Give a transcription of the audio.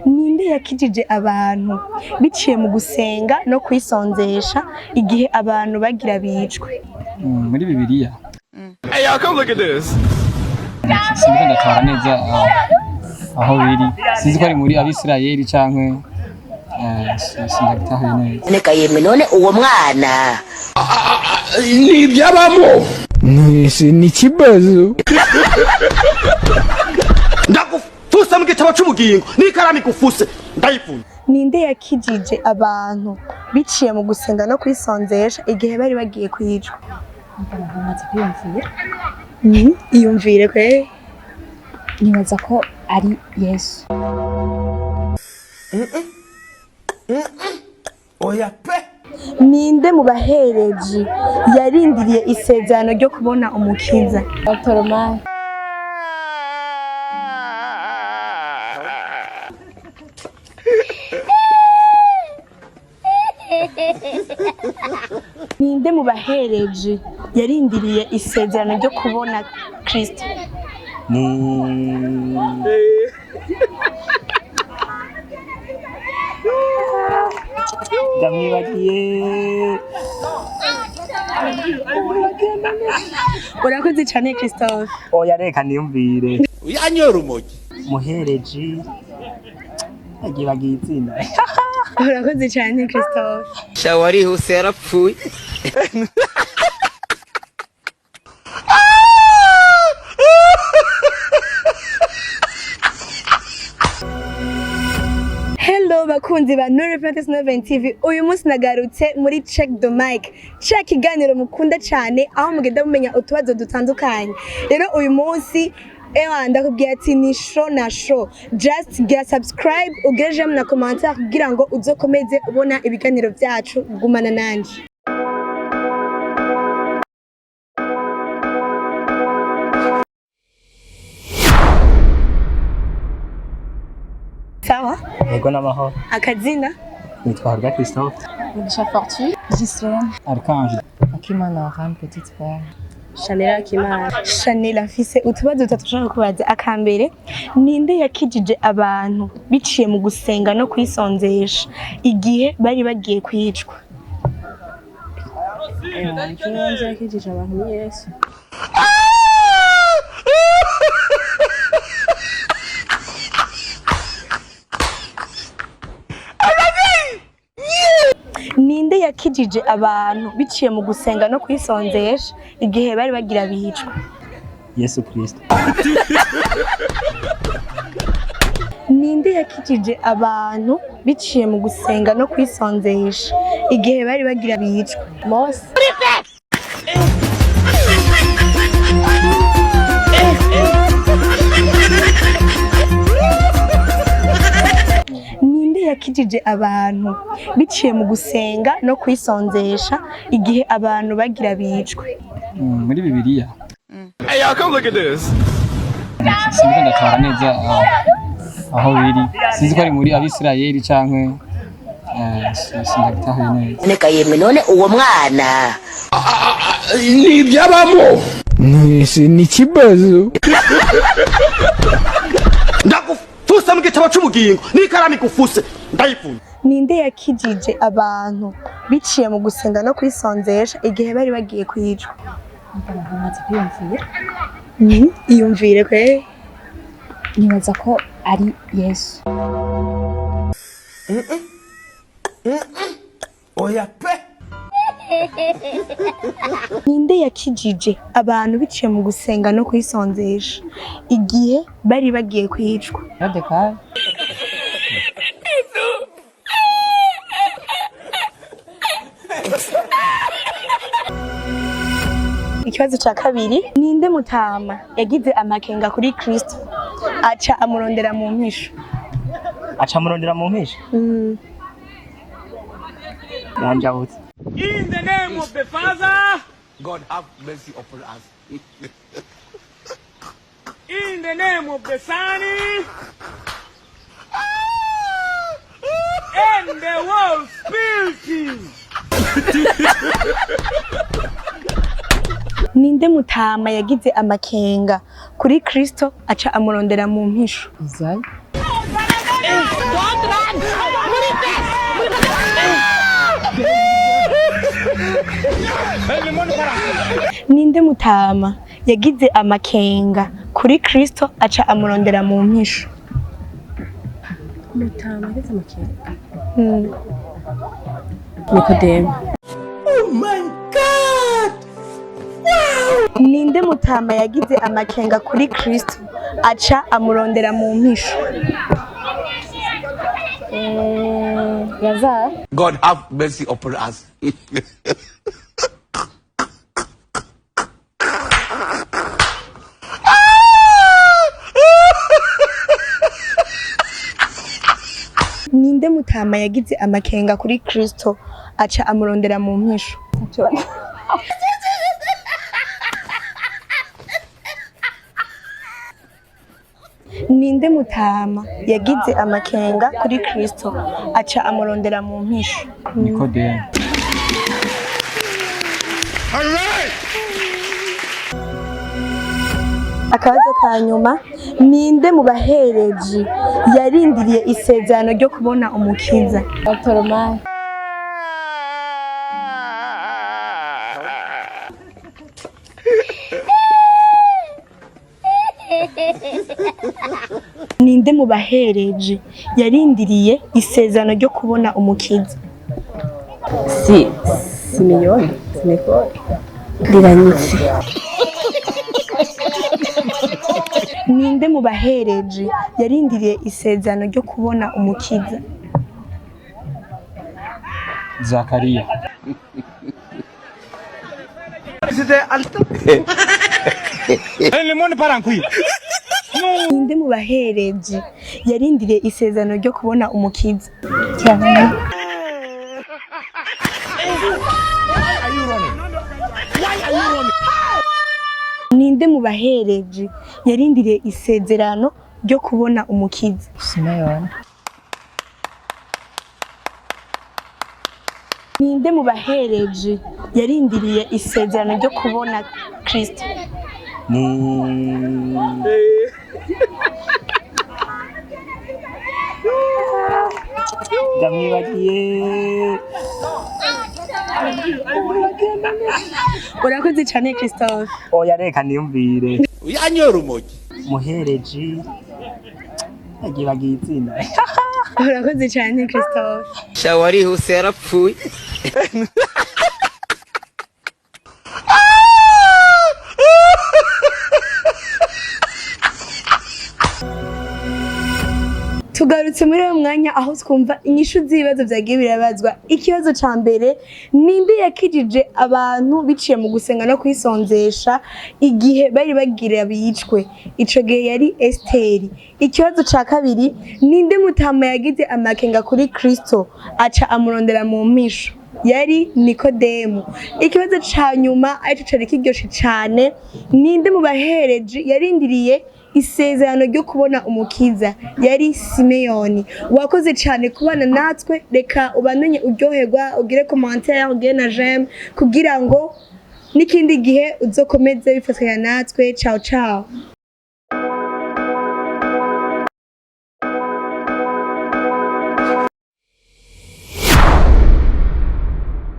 ninde yakijije abantu biciye mu gusenga no kwisonzesha igihe abantu bagira bicwe? Muri Bibiliya. Hey, y'all, come look at this. Sinzi ndatwara neza aho biri. Sinzi ko ari muri Abisirayeli canke sindabitahuye neza. Neka yemwe none uwo mwana Ni ibyabamo. Ni kibazo. Ndagufusa mu gitabo cy'ubugingo n'ikarami gufuse ndayipfuye. Ninde yakijije abantu biciye mu gusenga no kwisonzesha igihe bari bagiye kwicwa? Iyumvire kwe. Nibaza ko ari Yesu. Oya pe. Ninde mu bahereji yarindiriye isezerano ryo kubona umukiza? Otoromani. Ninde mu bahereji yarindiriye isezerano ryo kubona Kristo? Ndamwibagiye. Urakoze cyane Christophe. Oya reka niyumvire. Uyanyora umogi. Muhereji. Agibagiye izina. Urakoze cyane Christophe. shawari huse yarapfuye. Hello bakunzi ba No Repentance TV. Uyu munsi nagarutse muri Check the Mic. Check iganiro mukunda cyane aho mugenda mumenya utubazo dutandukanye. Rero uyu munsi ndakubwiye ati ni show na show. Just get subscribe ugeje na commentaire kugira ngo uzokomeze ubona ibiganiro byacu gumana nanje. Sawa? Yego n'amahoro. Akazina? Nitwa Christophe. Mugisha Fortune. Gislaine. Archange. Akimana Oran, petite frère. Chanel Akimana. Chanel afise utubazo dutatu ushaka kubaza. Akambere, ninde yakijije abantu biciye mu gusenga no kwisonzesha igihe bari bagiye kwicwa? Ninde yakijije abantu ni Yesu. Ninde yakijije abantu biciye mu gusenga no kwisonzesha igihe bari bagira bicwa? Yesu Kristo. Ninde yakijije abantu biciye mu gusenga no kwisonzesha igihe bari bagira bicwa? Mose. Ninde yakijije abantu biciye mu gusenga no kwisonzesha igihe abantu bagira bicwe? Muri Bibiliya. Hey, y'all, come look at this. Sinzi ndatwara neza aho biri. Sinzi ko ari muri Abisirayeli canke sindabitahuye neza. Neka yemwe none uwo mwana Ni ibyabamo. Ni kibazo. Ndagufusa mu gitabo cy'ubugingo n'ikarami gufuse ndayipfuye. Ninde yakijije abantu biciye mu gusenga no kwisonzesha igihe bari bagiye kwicwa? Iyumvire kwe. Nibaza ko ari Yesu. Oya pe. Ninde yakijije abantu biciye mu gusenga no kwisonzesha igihe bari bagiye kwicwa? Radekal. Ikibazo cya kabiri, ninde mutama yagize amakenga kuri Kristo aca amurondera mu mpisho? Aca murondera mu mpisho. Yanjabutse. In the name of the Father, God have mercy upon us. In the name of the Son, and the Holy Spirit. Ninde mutama yagize amakenga kuri Kristo aca amurondera mu mpisho? Isayi. Ninde mutama yagize amakenga kuri Kristo aca amurondera mu mpisho? Mutama yagize amakenga. Nikodemu. Ninde mutama yagize amakenga kuri Kristo aca amurondera mu mpisho? Lazaro. God have mercy upon us. Ninde mutama yagize amakenga kuri Kristo aca amurondera mu mpisho? Ninde mutama yagize amakenga kuri Kristo aca amurondera mu mpisho? Nikodemu. Akabazo ka nyuma, ninde mu bahereji yarindiriye isezerano ryo kubona umukiza? Bartolomayo. Ninde mu bahereji yarindiriye isezerano ryo kubona umukiza? Simiyoni. Sinekori. Riranyitse. Ninde mu bahereji yarindiriye isezerano ryo kubona umukiza? Zakariya. Ninde mu bahereji yarindiriye isezerano ryo kubona umukiza? Ninde mu bahereji yarindiriye isezerano ryo kubona umukiza? Simeyoni. Ninde mu bahereji yarindiriye isezerano ryo kubona Kristo? Ndamwibagiye. Urakoze cyane Christophe. Oya reka niyumvire. Uyanyora umogi. Muhereji. Yagibagiye izina. Urakoze cyane Christophe. Shawarihuse yarapfuye. Tugarutse muri uwo mwanya aho twumva inyishu z'ibibazo byagiye birabazwa. Ikibazo ca mbere, ninde yakijije abantu biciye mu gusenga no kwisonzesha igihe bari bagira bicwe? Ico gihe yari Esteri. Ikibazo ca kabiri, ninde mutama yagize amakenga kuri Kristo aca amurondera mu mpisho? Yari Nikodemu. Ikibazo ca nyuma arico cari kiryoshe cane, ninde mu bahereji yarindiriye isezerano ryo kubona umukiza? Yari Simeyoni. Wakoze cyane kubana natwe, reka ubandanye uryoherwa, ugire commentaire, ugire na j'aime kugira ngo n'ikindi gihe uzokomeze bifatanya natwe. Ciao ciao.